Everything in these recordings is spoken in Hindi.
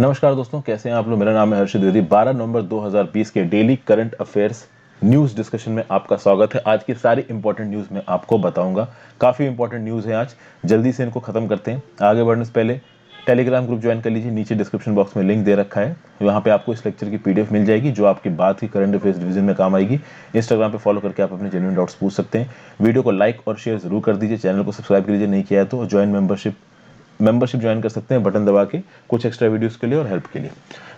नमस्कार दोस्तों, कैसे हैं आप लोग। मेरा नाम है हर्षित द्विवेदी। 12 नवंबर 2020 के daily current affairs news discussion में आपका स्वागत है। आज की सारी इंपॉर्टेंट न्यूज़ मैं आपको बताऊंगा। काफ़ी इंपॉर्टेंट न्यूज़ है आज, जल्दी से इनको खत्म करते हैं। आगे बढ़ने से पहले टेलीग्राम ग्रुप ज्वाइन कर लीजिए, नीचे डिस्क्रिप्शन बॉक्स में लिंक दे रखा है। वहाँ पे आपको इस लेक्चर की पीडीएफ मिल जाएगी जो आपकी बात की करंट अफेयर्स डिवीजन में काम आएगी। इंस्टाग्राम पे फॉलो करके आप अपने जेन्युइन डाउट्स पूछ सकते हैं। वीडियो को लाइक और शेयर जरूर कर दीजिए। चैनल को सब्सक्राइब कीजिए, नहीं किया है तो ज्वाइन मेंबरशिप ज्वाइन कर सकते हैं बटन दबा के, कुछ एक्स्ट्रा वीडियोस के लिए और हेल्प के लिए।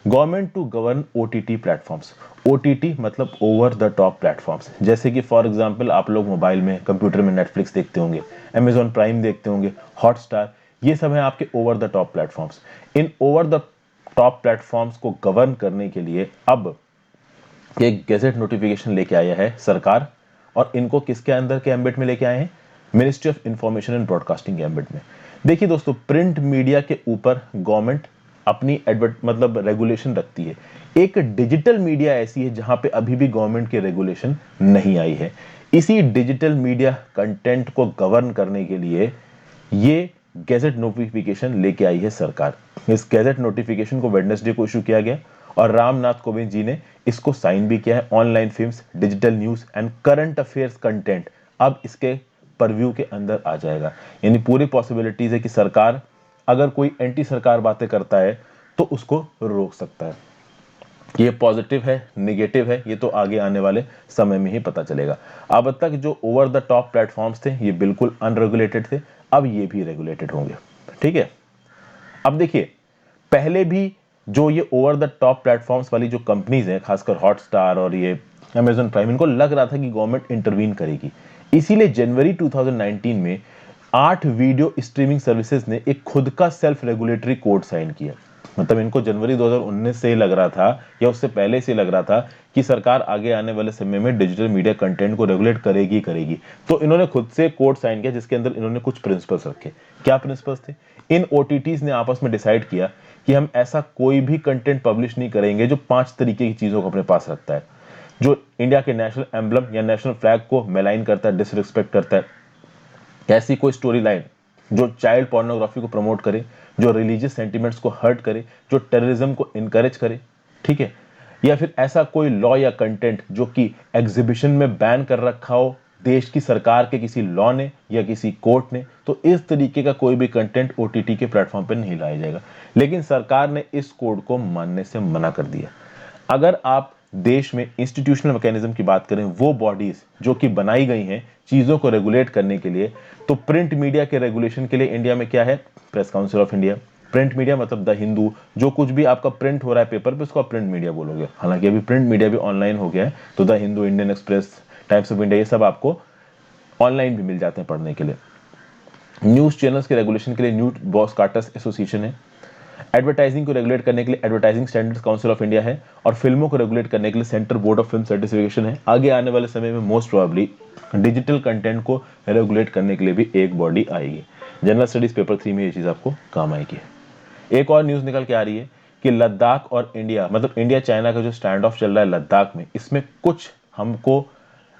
Government to govern OTT platforms. OTT मतलब ओवर द टॉप प्लेटफॉर्म्स, जैसे कि फॉर एग्जांपल आप लोग मोबाइल में, कंप्यूटर में नेटफ्लिक्स देखते होंगे, अमेजॉन प्राइम देखते होंगे, हॉटस्टार, ये सब है आपके over the top platforms. In over the top platforms को गवर्न करने के लिए अब एक गैजेट नोटिफिकेशन लेके आया है सरकार। और इनको किसके अंदर के एम्बेट में लेके आए हैं? Ministry of information and broadcasting के एम्बेट में। देखिए दोस्तों, प्रिंट मीडिया के ऊपर गवर्नमेंट अपनी मतलब रेगुलेशन रखती है। एक डिजिटल मीडिया ऐसी है जहां पे अभी भी गवर्नमेंट की रेगुलेशन नहीं आई है। इसी डिजिटल मीडिया कंटेंट को गवर्न करने के लिए ये गैजेट नोटिफिकेशन लेके आई है सरकार। इस गैजेट नोटिफिकेशन को वेडनेसडे को इशू किया गया और रामनाथ कोविंद जी ने इसको साइन भी किया है। Online films, digital news and current affairs content अब इसके परव्यू के अंदर आ जाएगा। यानी पूरी पॉसिबिलिटीज है कि सरकार अगर कोई एंटी सरकार बातें करता है तो उसको रोक सकता है। ये पॉजिटिव है, निगेटिव है, ये तो आगे आने वाले समय में ही पता चलेगा। अब तक जो ओवर द टॉप प्लेटफॉर्म्स थे ये बिल्कुल अनरेगुलेटेड थे, अब ये भी रेगुलेटेड होंगे। ठीक है। अब देखिए, पहले भी जो ये ओवर द टॉप प्लेटफॉर्म्स वाली जो कंपनीज हैं, खासकर हॉटस्टार और ये अमेजॉन प्राइम, इनको लग रहा था कि गवर्नमेंट इंटरवीन करेगी। इसीलिए जनवरी 2019 में 8 वीडियो स्ट्रीमिंग सर्विसेज ने एक खुद का सेल्फ रेगुलेटरी कोड साइन किया। मतलब इनको जनवरी 2019 से ही लग रहा था या उससे पहले से लग रहा था कि सरकार आगे आने वाले समय में डिजिटल मीडिया कंटेंट को रेगुलेट करेगी करेगी। तो इन्होंने खुद से कोड साइन किया जिसके अंदर इन्होंने कुछ प्रिंसिपल्स रखे। क्या प्रिंसिपल्स थे? इन ओटीटीज ने आपस में डिसाइड किया कि हम ऐसा कोई भी कंटेंट पब्लिश नहीं करेंगे जो 5 तरीके की चीजों को अपने पास रखता है, जो इंडिया के नेशनल एम्बलम या नेशनल फ्लैग को मेलाइन करता है, डिसरिस्पेक्ट करता है, ऐसी कोई स्टोरी लाइन जो चाइल्ड पोर्नोग्राफी को प्रमोट करे, जो रिलीजियस सेंटिमेंट्स को हर्ट करे, जो टेररिज्म को इनकरेज करे। ठीक है। या फिर ऐसा कोई लॉ या कंटेंट जो कि एग्जीबिशन में बैन कर रखा हो देश की सरकार के किसी लॉ ने या किसी कोर्ट ने, तो इस तरीके का कोई भी कंटेंट ओटीटी के प्लेटफॉर्म पर नहीं लाया जाएगा। लेकिन सरकार ने इस कोड को मानने से मना कर दिया। अगर आप देश में इंस्टीट्यूशनल मैकेनिज्म की बात करें, वो बॉडीज जो कि बनाई गई हैं चीजों को रेगुलेट करने के लिए, तो प्रिंट मीडिया के रेगुलेशन के लिए इंडिया में क्या है? Press council of India. Print media मतलब द हिंदू, जो कुछ भी आपका प्रिंट हो रहा है पेपर पे उसको आप प्रिंट मीडिया बोलोगे। हालांकि अभी प्रिंट मीडिया भी ऑनलाइन हो गया है, तो the Hindu, Indian express, times of India, ये सब आपको ऑनलाइन भी मिल जाते हैं पढ़ने के लिए। न्यूज चैनल्स के रेगुलेशन के लिए न्यूज ब्रॉडकास्टर्स एसोसिएशन है। एडवर्टाइजिंग को रेगुलेट करने के लिए advertising standards council of India है। और फिल्मों को रेगुलेट करने के लिए central board of film certification है। आगे आने वाले समय में मोस्ट प्रोबेबली डिजिटल कंटेंट को रेगुलेट करने के लिए भी एक बॉडी आएगी। जनरल स्टडीज पेपर 3 में ये चीज आपको काम आएगी। एक और न्यूज निकल के आ रही है कि लद्दाख और इंडिया, मतलब इंडिया चाइना का जो स्टैंड ऑफ चल रहा है लद्दाख में, इसमें कुछ हमको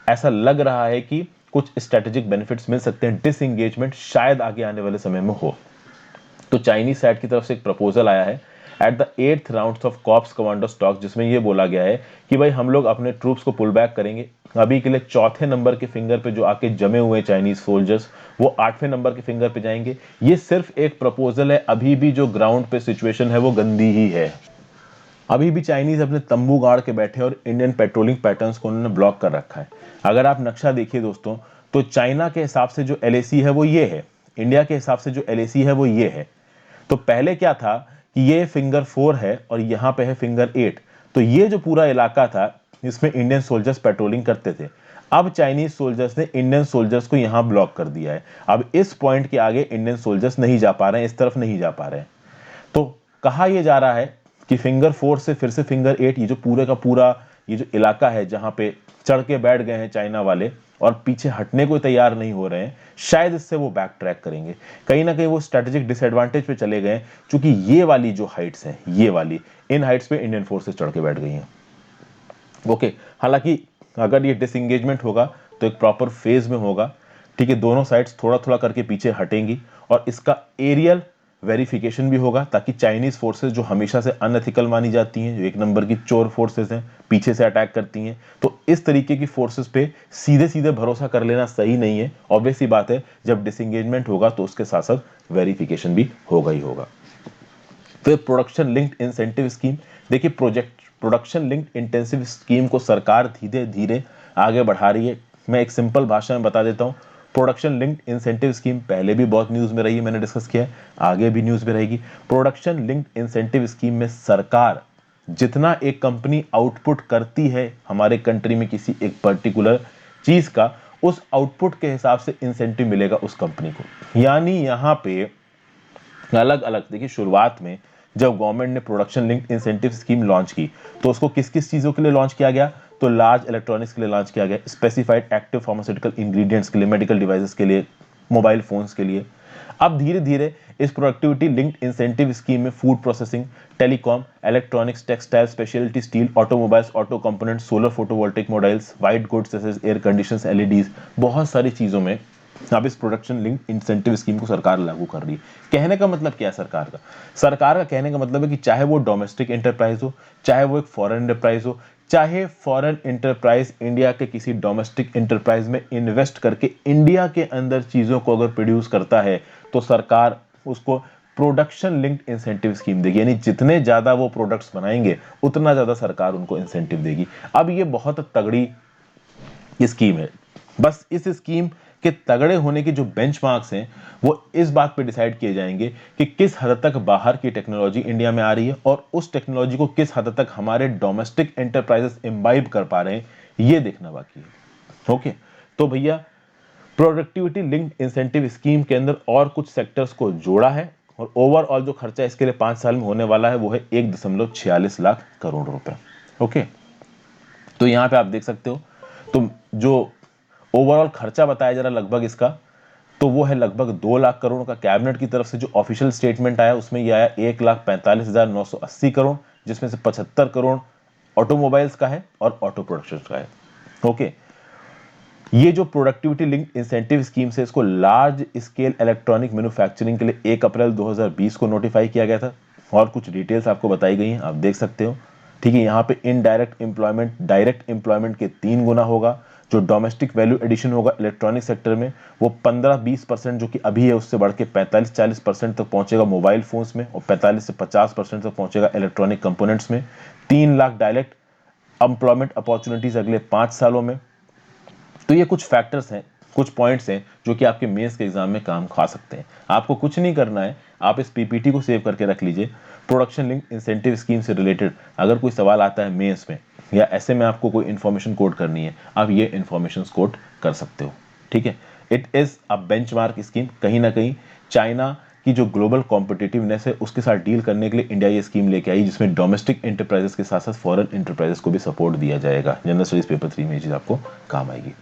ऐसा लग रहा है कि कुछ स्ट्रेटेजिक बेनिफिट्स मिल सकते हैं। डिसएंगेजमेंट शायद आगे आने वाले समय में हो। तो चाइनीज साइड की तरफ से एक प्रपोजल आया है at the 8th round of cops commando stock, जिसमें यह बोला गया है कि भाई हम लोग अपने ट्रूप्स को पुल बैक करेंगे। अभी के लिए 4थे नंबर के फिंगर पे जो आके जमे हुए चाइनीज सोल्जर्स, वो 8वें नंबर के फिंगर पे जाएंगे। ये सिर्फ एक प्रपोजल है, अभी भी जो ग्राउंड पे सिचुएशन है वो गंदी ही है। अभी भी चाइनीज अपने तंबू गाड़ के बैठे और इंडियन पेट्रोलिंग पैटर्न्स को उन्होंने ब्लॉक कर रखा है। अगर आप नक्शा देखिए दोस्तों, तो चाइना के हिसाब से जो एलएसी है वो ये है, इंडिया के हिसाब से जो एलएसी है वो ये है। तो पहले क्या था कि ये फिंगर 4 है और यहां पे है फिंगर 8। तो ये जो पूरा इलाका था इसमें इंडियन सोल्जर्स पेट्रोलिंग करते थे। अब चाइनीज सोल्जर्स ने इंडियन सोल्जर्स को यहां ब्लॉक कर दिया है। अब इस पॉइंट के आगे इंडियन सोल्जर्स नहीं जा पा रहे हैं, इस तरफ नहीं जा पा रहे हैं। तो कहा यह जा रहा है कि फिंगर 4 से फिर से फिंगर 8, ये जो पूरे का पूरा ये जो इलाका है जहां पे चढ़ के बैठ गए हैं चाइना वाले और पीछे हटने को तैयार नहीं हो रहे हैं, शायद इससे वो बैक ट्रैक करेंगे। कहीं ना कहीं वो स्ट्रेटेजिक डिसएडवांटेज पे चले गए, क्योंकि ये वाली जो हाइट्स हैं, ये वाली इन हाइट्स पे इंडियन फोर्सेस चढ़ के बैठ गई हैं। ओके। हालांकि अगर ये डिसएंगेजमेंट होगा तो एक प्रॉपर फेज में होगा। ठीक है, दोनों साइड्स थोड़ा थोड़ा करके पीछे हटेंगी और इसका एरियल वेरिफिकेशन भी होगा, ताकि चाइनीज फोर्सेस जो हमेशा से अनएथिकल मानी जाती हैं, जो एक नंबर की चोर फोर्सेस हैं, पीछे से अटैक करती हैं, तो इस तरीके की फोर्सेस पे सीधे सीधे भरोसा कर लेना सही नहीं है। ऑब्वियस सी बात है, जब डिसएंगेजमेंट होगा तो उसके साथ साथ वेरिफिकेशन भी होगा ही होगा। फिर प्रोडक्शन लिंक्ड इंसेंटिव स्कीम, देखिए प्रोडक्शन लिंक्ड इंटेंसिव स्कीम को सरकार धीरे धीरे आगे बढ़ा रही है। मैं एक सिंपल भाषा में बता देता हूं, प्रोडक्शन लिंक्ड इंसेंटिव स्कीम पहले भी बहुत न्यूज में रही है, मैंने डिस्कस किया है, आगे भी न्यूज में रहेगी। प्रोडक्शन लिंक्ड इंसेंटिव स्कीम में सरकार जितना एक कंपनी आउटपुट करती है हमारे कंट्री में किसी एक पर्टिकुलर चीज का, उस आउटपुट के हिसाब से इंसेंटिव मिलेगा उस कंपनी को। यानी यहां पे अलग अलग, देखिए शुरुआत में जब गवर्नमेंट ने production linked incentive scheme launch की, तो उसको किस किस चीजों के लिए लॉन्च किया गया, तो लार्ज इलेक्ट्रॉनिक्स के लिए लॉन्च किया गया, स्पेसिफाइड एक्टिव फार्मास्यूटिकल इंग्रेडिएंट्स के लिए, मेडिकल डिवाइसेस के लिए, मोबाइल फोन्स के लिए। अब धीरे धीरे इस प्रोडक्टिविटी लिंक्ड इंसेंटिव स्कीम में food processing, telecom, electronics, textile, speciality steel, automobiles, auto components, solar photovoltaic models, white goods जैसे एयर कंडीशंस, एलईडीज, बहुत सारी चीजों में अब इस प्रोडक्शन लिंक्ड इंसेंटिव स्कीम को सरकार लागू कर रही है। कहने का मतलब क्या है सरकार का कहने का मतलब है कि चाहे वो डोमेस्टिक एंटरप्राइज हो, चाहे वो एक फॉरेन एंटरप्राइज हो, चाहे फॉरेन एंटरप्राइज इंडिया के किसी डोमेस्टिक एंटरप्राइज में इन्वेस्ट करके इंडिया के अंदर चीजों को अगर प्रोड्यूस करता है, तो सरकार उसको प्रोडक्शन लिंक्ड इंसेंटिव स्कीम देगी। यानी जितने ज्यादा वो प्रोडक्ट्स बनाएंगे उतना ज्यादा सरकार उनको इंसेंटिव देगी। अब ये बहुत तगड़ी स्कीम है। बस इस स्कीम के तगड़े होने के जो बेंचमार्क्स हैं वो इस बात पे डिसाइड किए जाएंगे कि किस हद तक बाहर की टेक्नोलॉजी इंडिया में आ रही है और उस टेक्नोलॉजी को किस हद तक हमारे डोमेस्टिक एंटरप्राइजेस इम्बाइब कर पा रहे हैं, ये देखना बाकी है। ओके, तो भैया प्रोडक्टिविटी लिंक्ड इंसेंटिव स्कीम के अंदर और कुछ सेक्टर्स को जोड़ा है और ओवरऑल जो खर्चा इसके लिए 5 साल में होने वाला है वो है 1.46 लाख करोड़ रुपए। ओके, तो यहां पे आप देख सकते हो, तो जो ओवरऑल खर्चा बताया जा रहा लगभग इसका, तो वो है लगभग 2 लाख करोड़ का। कैबिनेट की तरफ से जो ऑफिशियल स्टेटमेंट आया उसमें ये आया 1,45,980 करोड़, जिसमें से 75 करोड़ ऑटोमोबाइल्स का है और ऑटो प्रोडक्शन का है। ओके, ये जो प्रोडक्टिविटी लिंक्ड इंसेंटिव स्कीम से इसको लार्ज स्केल इलेक्ट्रॉनिक मैन्युफैक्चरिंग के लिए 1 अप्रैल 2020 को नोटिफाई किया गया था और कुछ डिटेल्स आपको बताई गई हैं, आप देख सकते हो। ठीक है, यहाँ पे इनडायरेक्ट एम्प्लॉयमेंट डायरेक्ट एम्प्लॉयमेंट के 3 गुना होगा। जो डोमेस्टिक वैल्यू एडिशन होगा इलेक्ट्रॉनिक सेक्टर में वो 15-20% जो कि अभी है उससे बढ़ के 45-40% तक पहुंचेगा मोबाइल फोन्स में और 45 से 50% तक पहुंचेगा इलेक्ट्रॉनिक कंपोनेंट्स में। 3 लाख डायरेक्ट एम्प्लॉयमेंट अपॉर्चुनिटीज अगले 5 सालों में। तो ये कुछ फैक्टर्स हैं, कुछ पॉइंट्स हैं जो कि आपके मेंस के एग्जाम में काम खा सकते हैं। आपको कुछ नहीं करना है, आप इस पीपीटी को सेव करके रख लीजिए। प्रोडक्शन लिंक इंसेंटिव स्कीम से रिलेटेड अगर कोई सवाल आता है मेंस में या ऐसे में आपको कोई इन्फॉर्मेशन कोड करनी है, आप ये इन्फॉर्मेशन कोड कर सकते हो। ठीक है, it is a benchmark scheme. कहीं ना कहीं चाइना की जो ग्लोबल कॉम्पिटिटिवनेस है उसके साथ डील करने के लिए इंडिया ये स्कीम लेके आई, जिसमें डोमेस्टिक एंटरप्राइजेस के साथ साथ फॉरेन एंटरप्राइजेस को भी सपोर्ट दिया जाएगा। जनरल स्टडीज पेपर 3 में ये चीज आपको काम आएगी।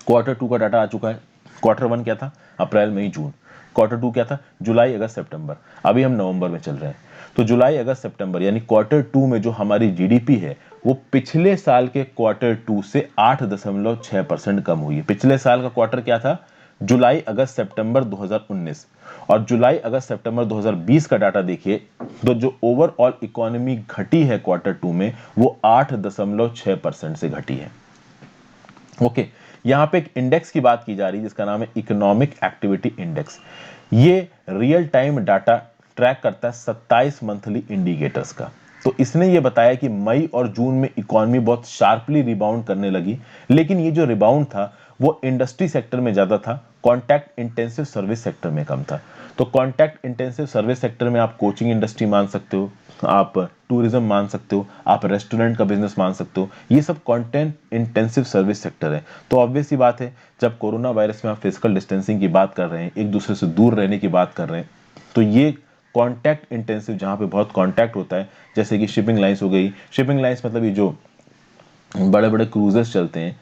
क्वार्टर 2 का डाटा आ चुका है। क्वार्टर 1 क्या था, अप्रैल मई जून। क्वार्टर 2 क्या था, जुलाई अगस्त सितंबर। अभी हम नवंबर में चल रहे हैं, तो जुलाई अगस्त सितंबर यानी क्वार्टर 2 में जो हमारी जीडीपी है वो पिछले साल के क्वार्टर 2 से 8.6% कम हुई है। पिछले साल का क्वार्टर क्या था, जुलाई अगस्त सितंबर 2019, और जुलाई अगस्त सितंबर 2020 का डाटा देखिए तो जो ओवरऑल इकोनॉमी घटी है क्वार्टर 2 में वो 8.6% से घटी है। ओके, यहां पे एक इंडेक्स की बात की जा रही है जिसका नाम है इकोनॉमिक एक्टिविटी इंडेक्स। ये रियल टाइम डाटा ट्रैक करता है 27 मंथली इंडिकेटर्स का। तो इसने ये बताया कि मई और जून में इकोनॉमी बहुत शार्पली रिबाउंड करने लगी, लेकिन ये जो रिबाउंड था वो इंडस्ट्री सेक्टर में ज्यादा था, कॉन्टैक्ट इंटेंसिव सर्विस सेक्टर में कम था। तो कॉन्टैक्ट इंटेंसिव सर्विस सेक्टर में आप कोचिंग इंडस्ट्री मान सकते हो, आप टूरिज्म मान सकते हो, आप रेस्टोरेंट का बिजनेस मान सकते हो, ये सब कंटेंट इंटेंसिव सर्विस सेक्टर है। तो ऑब्वियस सी बात है, जब कोरोना वायरस में आप फिजिकल डिस्टेंसिंग की बात कर रहे हैं, एक दूसरे से दूर रहने की बात कर रहे हैं, तो ये कॉन्टैक्ट इंटेंसिव जहां पे बहुत कॉन्टैक्ट होता है, जैसे कि शिपिंग लाइंस हो गई। शिपिंग लाइंस मतलब ये जो बड़े बड़े क्रूजेस चलते हैं,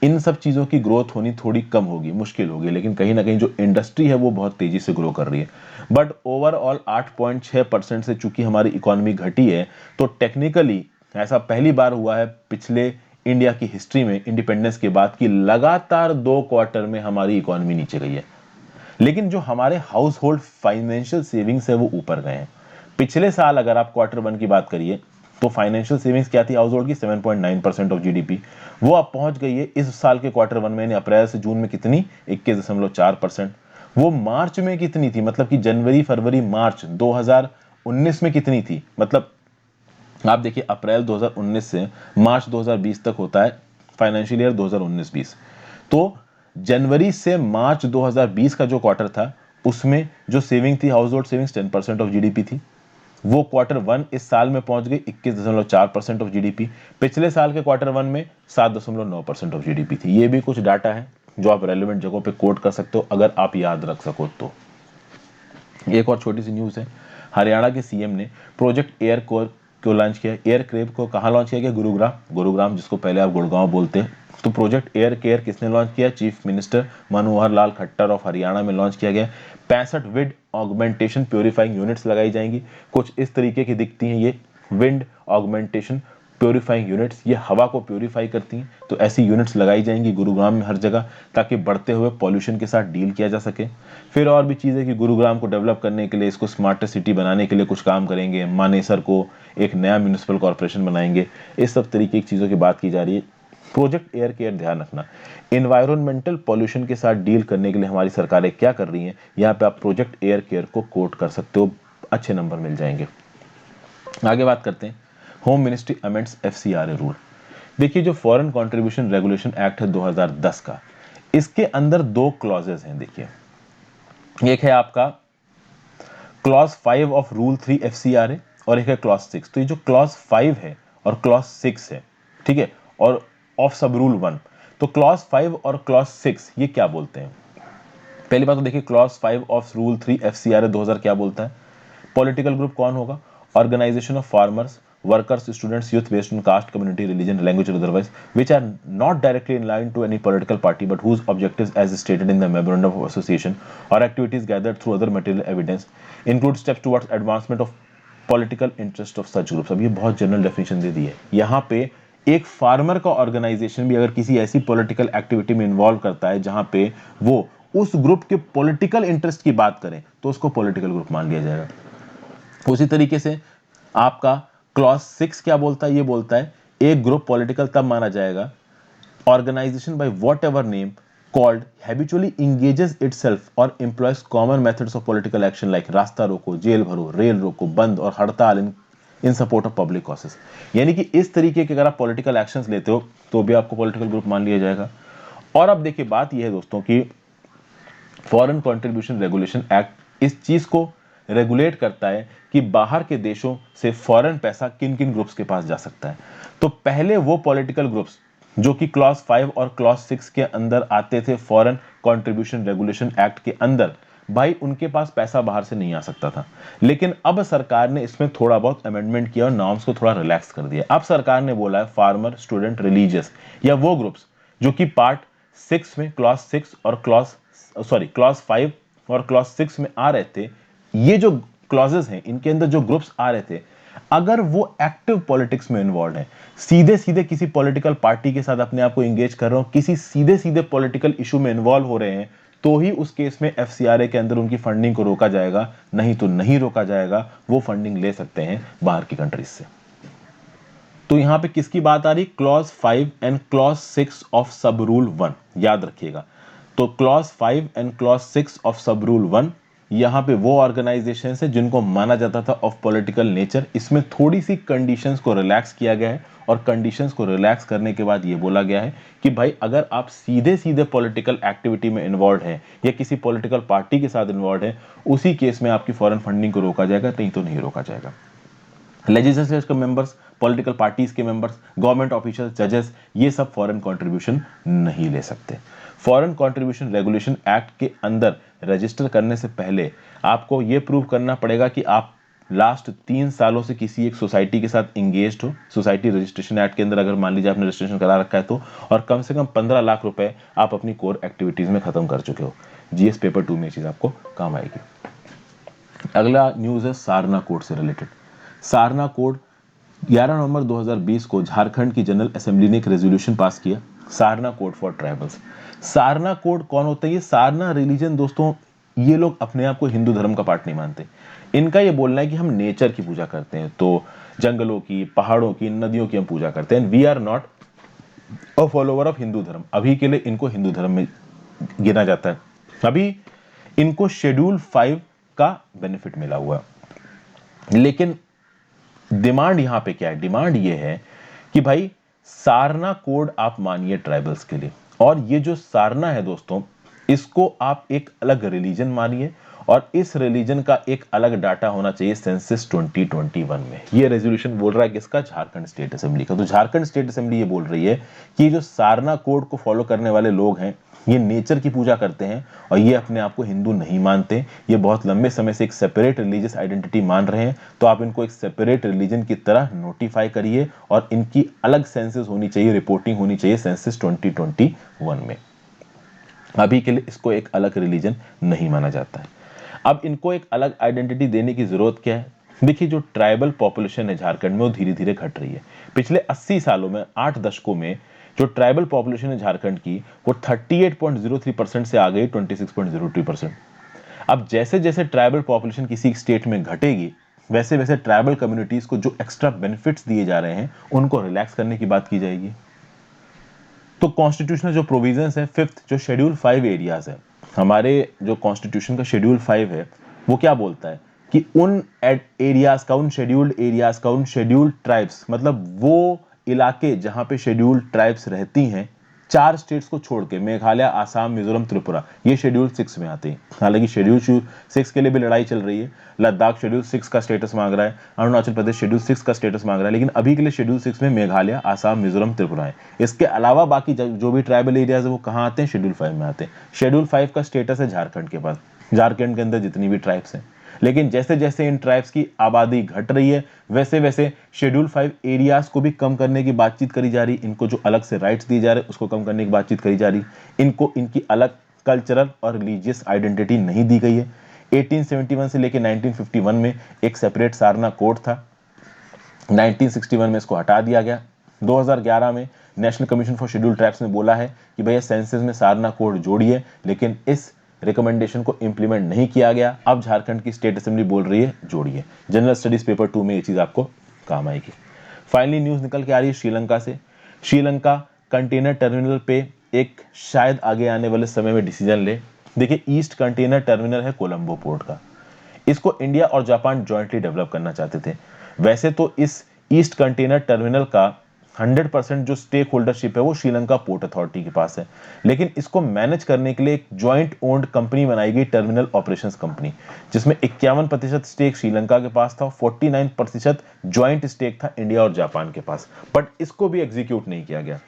इन सब चीज़ों की ग्रोथ होनी थोड़ी कम होगी, मुश्किल होगी, लेकिन कहीं ना कहीं जो इंडस्ट्री है वो बहुत तेजी से ग्रो कर रही है। बट ओवरऑल 8.6% से चूंकि हमारी इकोनॉमी घटी है, तो टेक्निकली ऐसा पहली बार हुआ है पिछले इंडिया की हिस्ट्री में इंडिपेंडेंस के बाद कि लगातार 2 क्वार्टर में हमारी इकोनॉमी नीचे गई है। लेकिन जो हमारे हाउस होल्ड फाइनेंशियल सेविंग्स है वो ऊपर गए हैं। पिछले साल अगर आप Q1 की बात करिए तो फाइनेंशियल सेविंग्स क्या थी हाउस होल्ड की, 7.9% ऑफ जीडीपी। वो अब पहुंच गई है इस साल के Q1 में, अप्रैल से जून में कितनी, 21.4%। वो मार्च में कितनी थी, मतलब कि जनवरी फरवरी मार्च 2019 में कितनी थी, मतलब आप देखिए अप्रैल 2019 से मार्च 2020 तक होता है फाइनेंशियल ईयर 2019-20। तो जनवरी से मार्च 2020 का जो क्वार्टर था उसमें जो सेविंग थी house hold savings 10% of GDP थी। वो Q1 इस साल में पहुंच गई 21.4% ऑफ जीडीपी। पिछले साल के Q1 में 7.9% ऑफ जीडीपी थी। ये भी कुछ डाटा है जो आप रेलेवेंट जगहों पे कोट कर सकते हो अगर आप याद रख सको तो। एक और छोटी सी न्यूज़ है, हरियाणा के सीएम ने प्रोजेक्ट एयर कोर को लॉन्च किया। एयर क्रेव को कहाँ लॉन्च किया गया, गुरुग्राम जिसको पहले आप गुड़गांव बोलते हैं। तो प्रोजेक्ट एयर केयर किसने लॉन्च किया, chief minister Manohar Lal Khattar of Haryana में लॉन्च किया गया। 65 विंड ऑगमेंटेशन प्योरीफाइंग यूनिट्स लगाई जाएंगी। कुछ इस तरीके की दिखती हैं ये विंड ऑगमेंटेशन प्योरीफाइंग यूनिट्स, ये हवा को प्योरीफाई करती हैं। तो ऐसी यूनिट्स लगाई जाएंगी गुरुग्राम में हर जगह, ताकि बढ़ते हुए पॉल्यूशन के साथ डील किया जा सके। फिर और भी चीज़ें कि गुरुग्राम को डेवलप करने के लिए, इसको स्मार्ट सिटी बनाने के लिए कुछ काम करेंगे। मानेसर को एक नया म्यूनिसिपल कॉर्पोरेशन बनाएंगे। इस सब तरीके की चीज़ों की बात की जा रही है। प्रोजेक्ट एयर केयर, ध्यान रखना, इन्वायरमेंटल पॉल्यूशन के साथ डील करने के लिए हमारी सरकारें क्या कर रही हैं, यहाँ पे आप प्रोजेक्ट एयर केयर को कोट कर सकते हो, अच्छे नंबर मिल जाएंगे। आगे बात करते हैं, home ministry amends FCRA rule. देखिए जो फॉरेन कंट्रीब्यूशन रेगुलेशन एक्ट है 2010 का, इसके अंदर दो क्लॉजेस हैं। देखिए एक है आपका क्लॉज 5 ऑफ रूल 3 एफसीआरए और एक है क्लॉज 6। तो ये जो क्लॉज 5 है और क्लॉज 6 है, ठीक है, और ऑफ सब रूल 1, तो क्लॉज 5 और क्लॉज 6 ये क्या बोलते हैं। पहली बात तो देखिए क्लॉज 5 ऑफ रूल 3 एफसीआरए 2000 क्या बोलता है, पॉलिटिकल ग्रुप कौन होगा, organisation of farmers workers students youth based on caste community religion language और otherwise which are not directly in line to any political party but whose objectives as stated in the memorandum of association or activities gathered through other material evidence include steps towards advancement of political interest of such groups। अब ये बहुत जनरल डेफिनेशन दे दी है। यहाँ पे एक फार्मर का ऑर्गेनाइजेशन भी अगर किसी ऐसी पॉलिटिकल एक्टिविटी में इन्वॉल्व करता है जहां पे वो उस ग्रुप के पॉलिटिकल इंटरेस्ट की बात करें तो उसको पॉलिटिकल ग्रुप मान लिया जाएगा। उसी तरीके से आपका क्लॉज 6 क्या बोलता है, ये बोलता है एक ग्रुप पॉलिटिकल तब माना जाएगा organisation by whatever name called habitually engages itself और employs common methods of political action like रास्ता रोको, जेल भरो, रेल रोको, बंद और hartal in support of public causes. यानी कि इस तरीके के अगर आप पॉलिटिकल एक्शंस लेते हो तो भी आपको पॉलिटिकल ग्रुप मान लिया जाएगा। और अब देखिए बात यह है दोस्तों कि फॉरेन कंट्रीब्यूशन रेगुलेशन एक्ट इस चीज को रेगुलेट करता है कि बाहर के देशों से फॉरेन पैसा किन किन ग्रुप्स के पास जा सकता है। तो पहले वो पॉलिटिकल ग्रुप्स जो कि क्लॉज 5 और क्लॉज 6 के अंदर आते थे फॉरेन कंट्रीब्यूशन रेगुलेशन एक्ट के अंदर, भाई उनके पास पैसा बाहर से नहीं आ सकता था। लेकिन अब सरकार ने इसमें थोड़ा बहुत अमेंडमेंट किया और नॉर्म्स को थोड़ा रिलैक्स कर दिया। अब सरकार ने बोला है फार्मर, स्टूडेंट, रिलीजियस या वो ग्रुप्स जो कि पार्ट 6 में क्लॉज 6 और क्लॉज 5 और क्लॉज 6 में आ रहे थे, ये जो क्लॉजेस हैं इनके अंदर जो ग्रुप्स आ रहे थे, अगर वो एक्टिव पॉलिटिक्स में इन्वॉल्व है, सीधे सीधे किसी पॉलिटिकल पार्टी के साथ अपने आप को एंगेज कर रहे हो, किसी सीधे सीधे पॉलिटिकल इशू में इन्वॉल्व हो रहे हैं, तो ही उस केस में एफसीआरए के अंदर उनकी फंडिंग को रोका जाएगा, नहीं तो नहीं रोका जाएगा। वो फंडिंग ले सकते हैं बाहर की कंट्रीज से। तो यहां पे किसकी बात आ रही, क्लॉज 5 एंड क्लॉज 6 ऑफ सब रूल 1, याद रखिएगा। तो क्लॉज 5 एंड क्लॉज 6 ऑफ सब रूल 1, यहां पे वो ऑर्गेनाइजेशन है जिनको माना जाता था ऑफ पॉलिटिकल नेचर। इसमें थोड़ी सी कंडीशंस को रिलैक्स किया गया है और कंडीशंस को रिलैक्स करने के बाद ये बोला गया है कि भाई अगर आप सीधे सीधे पॉलिटिकल एक्टिविटी में इन्वॉल्व हैं या किसी पॉलिटिकल पार्टी के साथ इन्वॉल्व है, उसी केस में आपकी फॉरेन फंडिंग को रोका जाएगा, नहीं तो नहीं रोका जाएगा। लेजिस्लेचर के मेंबर्स, पॉलिटिकल पार्टीज के मेंबर्स, गवर्नमेंट ऑफिशियल, जजेस, ये सब फॉरेन कंट्रीब्यूशन नहीं ले सकते। फॉरेन कंट्रीब्यूशन रेगुलेशन एक्ट के अंदर रजिस्टर करने से पहले आपको यह प्रूव करना पड़ेगा कि आप लास्ट 3 सालों से किसी एक सोसाइटी के साथ इंगेज्ड हो। सोसाइटी रजिस्ट्रेशन एक्ट के अंदर अगर मान लीजिए आपने रजिस्ट्रेशन करा रखा है तो, और कम से कम 15 लाख रुपए आप अपनी कोर एक्टिविटीज में खत्म कर चुके हो। जीएस पेपर 2 में ये चीज आपको काम आएगी। अगला न्यूज है सारना कोड से रिलेटेड। सारना कोड 11 नवंबर 2020 को झारखंड की जनरल असेंबली ने एक रेजोल्यूशन पास किया, सारना कोड फॉर ट्राइबल्स। सारना कोड कौन होता है, ये सारना रिलीजन दोस्तों ये लोग अपने आप को हिंदू धर्म का पार्ट नहीं मानते। इनका ये बोलना है कि हम नेचर की पूजा करते हैं, तो जंगलों की, पहाड़ों की, नदियों की हम पूजा करते हैं। We are not a follower of Hindu धर्म। अभी के लिए इनको हिंदू धर्म में गिना जाता है। अभी इनको शेड्यूल 5 का बेनिफिट मिला हुआ है। लेकिन डिमांड यहां पे क्या है? डिमांड ये है कि भाई सारना कोड आप मानिए ट्राइबल्स के लिए, और ये जो सारना है दोस्तों, इसको आप एक अलग रिलीजन मानिए, और इस रिलीजन का एक अलग डाटा होना चाहिए सेंसस 2021 में। ये रेजोल्यूशन बोल रहा है किसका? झारखंड स्टेट असेंबली का। तो झारखंड स्टेट असेंबली ये बोल रही है कि जो सारना कोड को फॉलो करने वाले लोग हैं, ये नेचर की पूजा करते हैं और ये अपने आप को हिंदू नहीं मानते, ये बहुत लंबे समय से एक सेपरेट रिलीजियस आइडेंटिटी मान रहे हैं। तो आप इनको एक सेपरेट रिलीजन की तरह नोटिफाई करिए, और इनकी अलग सेंसस होनी चाहिए, रिपोर्टिंग होनी चाहिए सेंसस 2021 में। अभी के लिए इसको एक अलग रिलीजन नहीं माना जाता है। अब इनको एक अलग आइडेंटिटी देने की जरूरत क्या है? देखिए, जो ट्राइबल पॉपुलेशन है झारखंड में, वो धीरे धीरे घट रही है। पिछले 80 सालों में, 8 दशकों में, जो ट्राइबल पॉपुलेशन है झारखंड की, वो 38.03% से आ गई 26.02%। अब जैसे जैसे ट्राइबल पॉपुलेशन किसी स्टेट में घटेगी, वैसे वैसे ट्राइबल कम्युनिटीज को जो एक्स्ट्रा बेनिफिट्स दिए जा रहे हैं, उनको रिलैक्स करने की बात की जाएगी। तो कॉन्स्टिट्यूशनल जो प्रोविजंस है, फिफ्थ जो शेड्यूल 5 एरियाज है, हमारे जो कॉन्स्टिट्यूशन का शेड्यूल 5 है, वो क्या बोलता है कि उन एरियाज का, उन शेड्यूल्ड एरियाज का, उन शेड्यूल्ड ट्राइब्स, मतलब वो इलाके जहां पे शेड्यूल्ड ट्राइब्स रहती हैं, 4 स्टेट्स को छोड़ के, मेघालय, आसाम, मिजोरम, त्रिपुरा, ये शेड्यूल 6 में आते हैं। हालांकि शेड्यूल 6 के लिए भी लड़ाई चल रही है। लद्दाख शेड्यूल 6 का स्टेटस मांग रहा है, अरुणाचल प्रदेश शेड्यूल 6 का स्टेटस मांग रहा है, लेकिन अभी के लिए शेड्यूल 6 में मेघालय, आसाम, मिजोरम, त्रिपुरा है। इसके अलावा बाकी जो भी ट्राइबल एरियाज है, वो कहाँ आते हैं? शेड्यूल 5 में आते हैं। शेड्यूल 5 का स्टेटस है झारखंड के पास, झारखंड के अंदर जितनी भी ट्राइब्स हैं। लेकिन जैसे जैसे इन ट्राइब्स की आबादी घट रही है, वैसे वैसे शेड्यूल 5 एरियाज को भी कम करने की बातचीत करी जा रही। इनको जो अलग से राइट्स दिए जा रहे हैं, उसको कम करने की बातचीत करी जा रही। इनको इनकी अलग कल्चरल और रिलीजियस आइडेंटिटी नहीं दी गई है। 1871 से लेकर 1951 में एक सेपरेट सारना कोड था। 1961 में इसको हटा दिया गया। 2011 में national commission for schedule tribes ने बोला है कि भैया सेंसस में सारना कोड जोड़िए, लेकिन इस रिकमेंडेशन को इंप्लीमेंट नहीं किया गया। अब झारखंड की स्टेट असेंबली बोल रही है जोड़िए। जनरल स्टडीज पेपर 2 में ये चीज आपको काम आएगी। फाइनली न्यूज निकल के आ रही है श्रीलंका से। श्रीलंका कंटेनर टर्मिनल पे एक शायद आगे आने वाले समय में डिसीजन ले। देखिए, ईस्ट कंटेनर टर्मिनल है कोलंबो पोर्ट का। इसको इंडिया और जापान जॉइंटली डेवलप करना चाहते थे। वैसे तो इस ईस्ट कंटेनर टर्मिनल का 100% जो स्टेक होल्डरशिप है, वो श्रीलंका पोर्ट अथॉरिटी के पास है, लेकिन इसको मैनेज करने के लिए एक जॉइंट ओन्ड कंपनी बनाई गई, टर्मिनल ऑपरेशंस कंपनी, जिसमें 51% स्टेक श्रीलंका के पास था, 49% जॉइंट स्टेक था इंडिया और जापान के पास। बट इसको भी एग्जीक्यूट नहीं किया गया।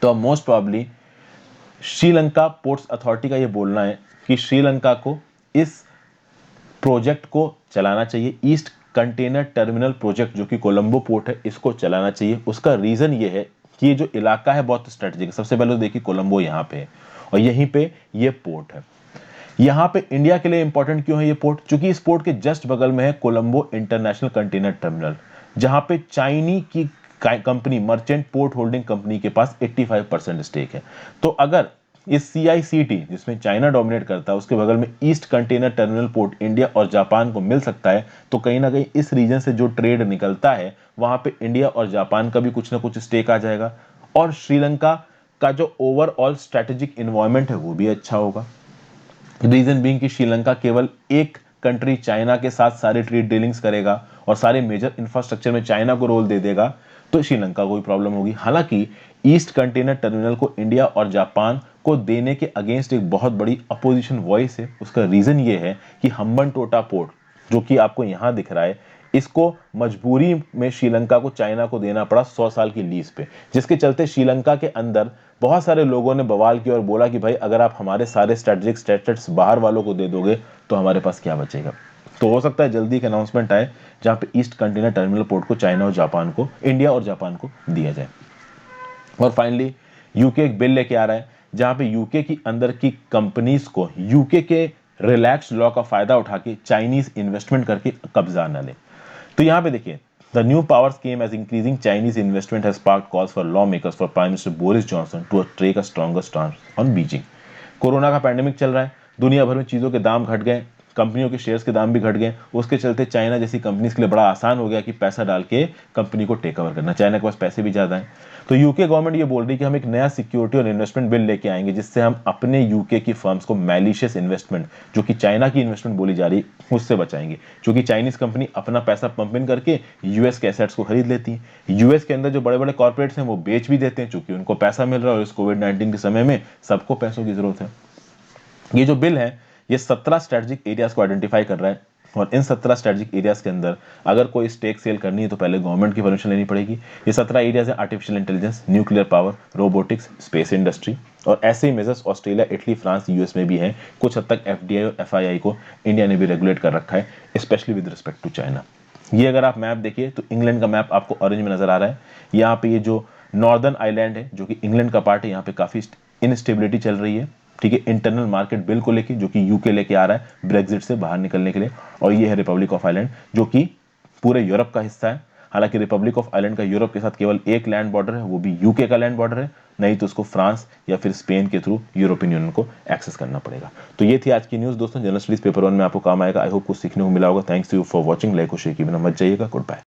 तो अब most probably Sri Lanka ports authority का यह बोलना है कि श्रीलंका को इस प्रोजेक्ट को चलाना चाहिए। ईस्ट कंटेनर टर्मिनल प्रोजेक्ट जो कि कोलंबो पोर्ट है, इसको चलाना चाहिए। उसका रीजन ये है कि ये जो इलाका है बहुत स्ट्रेटेजिक। सबसे पहले तो देखिए, कोलंबो यहाँ पे है और यहीं पे ये पोर्ट है। यहाँ पे इंडिया के लिए इंपॉर्टेंट क्यों है ये पोर्ट? क्योंकि इस पोर्ट के जस्ट बगल में है कोलंबो इंटरनेशनल कंटेनर टर्मिनल, जहां पे चाइनी की company merchant port holding company के पास 85% स्टेक है। तो अगर इस CICT, जिसमें चाइना डोमिनेट करता है, उसके बगल में east container terminal port India और जापान को मिल सकता है, तो कहीं ना कहीं इस रीजन से जो ट्रेड निकलता है, वहां पे इंडिया और जापान का भी कुछ ना कुछ स्टेक आ जाएगा, और श्रीलंका का जो ओवरऑल स्ट्रेटेजिक इन्वायरमेंट है वो भी अच्छा होगा। रीजन बीइंग कि श्रीलंका केवल एक कंट्री चाइना के साथ सारे ट्रेड डीलिंग्स करेगा और सारे मेजर इंफ्रास्ट्रक्चर में चाइना को रोल दे देगा, तो श्रीलंका को भी प्रॉब्लम होगी। हालांकि ईस्ट कंटेनर टर्मिनल को इंडिया और जापान को देने के अगेंस्ट एक बहुत बड़ी अपोजिशन वॉइस है। उसका रीजन ये है कि हम्बनटोटा पोर्ट, जो कि आपको यहां दिख रहा है, इसको मजबूरी में श्रीलंका को चाइना को देना पड़ा 100 साल की लीज पे, जिसके चलते श्रीलंका के अंदर बहुत सारे लोगों ने बवाल किया और बोला कि भाई अगर आप हमारे सारे स्ट्रेटेजिक स्टेटस बाहर वालों को दे दोगे तो हमारे पास क्या बचेगा। तो हो सकता है जल्दी एक अनाउंसमेंट आए जहां पे ईस्ट कंटेनर टर्मिनल पोर्ट को चाइना और जापान को, इंडिया और जापान को दिया जाए। और फाइनली यूके एक बिल लेके आ रहा है जहां पे यूके की अंदर की कंपनीज को यूके के रिलैक्स लॉ का फायदा उठा के चाइनीज इन्वेस्टमेंट करके कब्जा न ले। तो यहां पे देखिए, the new powers came as increasing Chinese investment has sparked calls for law makers for prime minister Boris Johnson to take a stronger stance on Beijing. Corona का पैंडेमिक चल रहा है, दुनिया भर में चीज़ों के दाम घट गए, कंपनियों के शेयर्स के दाम भी घट गए। उसके चलते चाइना जैसी कंपनीज के लिए बड़ा आसान हो गया कि पैसा डाल के कंपनी को टेक ओवर करना। चाइना के पास पैसे भी ज़्यादा हैं। तो यूके गवर्नमेंट ये बोल रही है कि हम एक नया सिक्योरिटी और इन्वेस्टमेंट बिल लेके आएंगे, जिससे हम अपने यूके की फर्म्स को मैलिशियस इन्वेस्टमेंट, जो कि चाइना की इन्वेस्टमेंट बोली जा रही है, उससे बचाएंगे। क्योंकि चाइनीज कंपनी अपना पैसा पंप इन करके यूएस के एसेट्स को खरीद लेती है। यूएस के अंदर जो बड़े बड़े कॉर्पोरेट्स हैं वो बेच भी देते हैं, चूंकि उनको पैसा मिल रहा है और इस कोविड-19 के समय में सबको पैसों की जरूरत है। ये जो बिल है ये 17 स्ट्रेटेजिक एरियाज को आइडेंटिफाई कर रहा है, और इन 17 स्ट्रेटेजिक एरियाज के अंदर अगर कोई स्टेक सेल करनी है तो पहले गवर्नमेंट की परमिशन लेनी पड़ेगी। ये 17 एरियाज है: artificial intelligence, nuclear power, robotics, space industry. और ऐसे ही measures Australia, Italy, France, US में भी हैं। कुछ हद तक एफडीआई और एफआईआई को इंडिया ने भी रेगुलेट कर रखा है, specially with respect to China. ये अगर आप मैप देखिए तो इंग्लैंड का मैप आपको ऑरेंज में नजर आ रहा है। यहाँ पे ये जो नॉर्दर्न आइलैंड है जो कि इंग्लैंड का पार्ट है, यहाँ पे काफी इनस्टेबिलिटी चल रही है, ठीक है, इंटरनल मार्केट बिल को लेके, जो कि यूके लेके आ रहा है ब्रेग्जिट से बाहर निकलने के लिए। और ये है रिपब्लिक ऑफ आयरलैंड, जो कि पूरे यूरोप का हिस्सा है। हालांकि रिपब्लिक ऑफ आयरलैंड का यूरोप के साथ केवल एक लैंड बॉर्डर है, वो भी यूके का लैंड बॉर्डर है, नहीं तो उसको फ्रांस या फिर स्पेन के थ्रू यूरोपियन यूनियन को एक्सेस करना पड़ेगा। तो ये थी आज की न्यूज़ दोस्तों, जनरल स्टडीज पेपर 1 में आपको काम आएगा। आई होप कुछ सीखने को मिला होगा। Thanks to you for watching. Like और शेयर की बिना मत जाइएगा। Good bye.